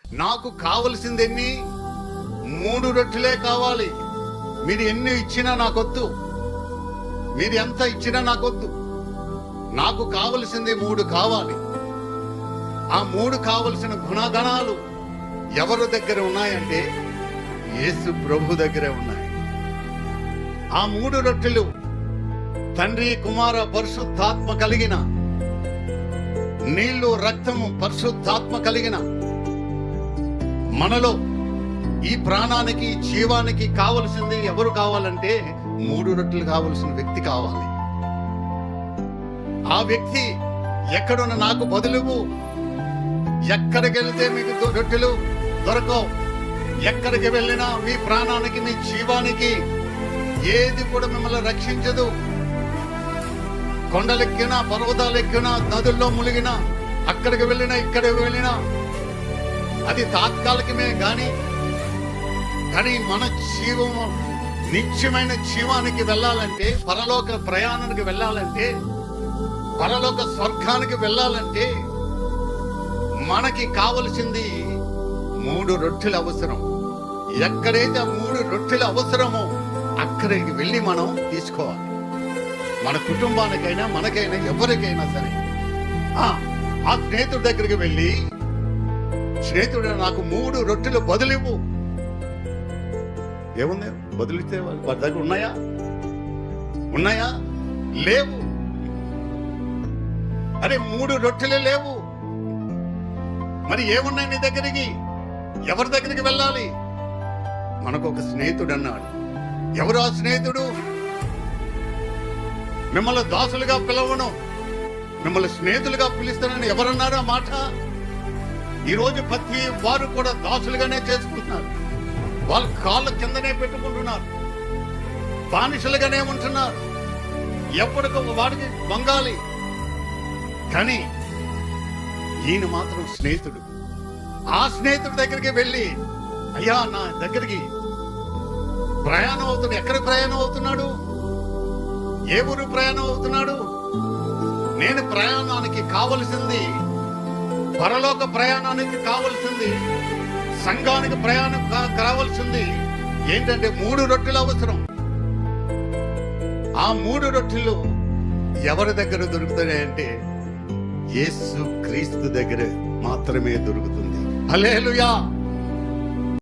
నాకు కావలసింది ఎన్ని? 3 రొట్టెలే కావాలి. మీరు ఎన్ని ఇచ్చినా నాకొద్దు, మీరు ఎంత ఇచ్చినా నాకొద్దు. నాకు కావలసింది 3 కావాలి. ఆ 3 కావలసిన గుణగణాలు ఎవరి దగ్గర ఉన్నాయంటే యేసు ప్రభు దగ్గరే ఉన్నాయి. ఆ 3 రొట్టెలు తండ్రి, కుమార, పరిశుద్ధాత్మ కలిగిన, నీళ్లు, రక్తము, పరిశుద్ధాత్మ కలిగిన మనలో ఈ ప్రాణానికి, జీవానికి కావలసింది ఎవరు కావాలంటే 3 రొట్టెలు కావలసిన వ్యక్తి కావాలి. ఆ వ్యక్తి ఎక్కడున్న నాకు బదులువు. ఎక్కడికి వెళ్తే మీకు రొట్టెలు దొరకవు. ఎక్కడికి వెళ్ళినా మీ ప్రాణానికి, మీ జీవానికి ఏది కూడా మిమ్మల్ని రక్షించదు. కొండలెక్కినా, పర్వతాలు ఎక్కినా, నదుల్లో మునిగినా, అక్కడికి వెళ్ళినా, ఇక్కడికి వెళ్ళినా అది తాత్కాలికమే. కానీ మన జీవము నిత్యమైన జీవానికి వెళ్ళాలంటే, పరలోక ప్రయాణానికి వెళ్ళాలంటే, పరలోక స్వర్గానికి వెళ్ళాలంటే మనకి కావలసింది 3 రొట్టెలు అవసరం. ఎక్కడైతే 3 రొట్టెలు అవసరమో అక్కడికి వెళ్ళి మనం తీసుకోవాలి. మన కుటుంబానికైనా, మనకైనా, ఎవరికైనా సరే ఆ స్నేహితుడి దగ్గరికి వెళ్ళి, స్నేహితుడు నాకు 3 రొట్టెలు బదులివ్వు. ఏముంది బదులిస్తే? వారి దగ్గర ఉన్నాయా? లేవు. అరే 3 రొట్టెలే లేవు, మరి ఏమున్నాయి నీ దగ్గరికి? ఎవరి దగ్గరికి వెళ్ళాలి? మనకు ఒక స్నేహితుడు అన్నాడు. ఎవరు ఆ స్నేహితుడు? మిమ్మల్ని దాసులుగా పిలవను, మిమ్మల్ని స్నేహితులుగా పిలుస్తానని ఎవరన్నారు ఆ మాట? ఈరోజు ప్రతి వారు కూడా దాసులుగానే చేసుకుంటున్నారు. వాళ్ళ కాళ్ళ కిందనే పెట్టుకుంటున్నారు, బానిసలుగానే ఉంటున్నారు. ఎప్పటికో వాడికి వంగాలి. కానీ ఈయన మాత్రం స్నేహితుడు. ఆ స్నేహితుడి దగ్గరికి వెళ్ళి, అయ్యా నా దగ్గరికి ప్రయాణం అవుతున్నాడు. ఎక్కడ ప్రయాణం అవుతున్నాడు? ఏ ఊరు ప్రయాణం అవుతున్నాడు? నేను ప్రయాణానికి కావలసింది, పరలోక ప్రయాణానికి కావలసింది, సంఘానికి ప్రయాణం కావాల్సింది ఏంటంటే 3 రొట్టెలు అవసరం. ఆ 3 రొట్టెలు ఎవరి దగ్గర దొరుకుతాయంటే యేసు క్రీస్తు దగ్గర మాత్రమే దొరుకుతుంది. హల్లెలూయా.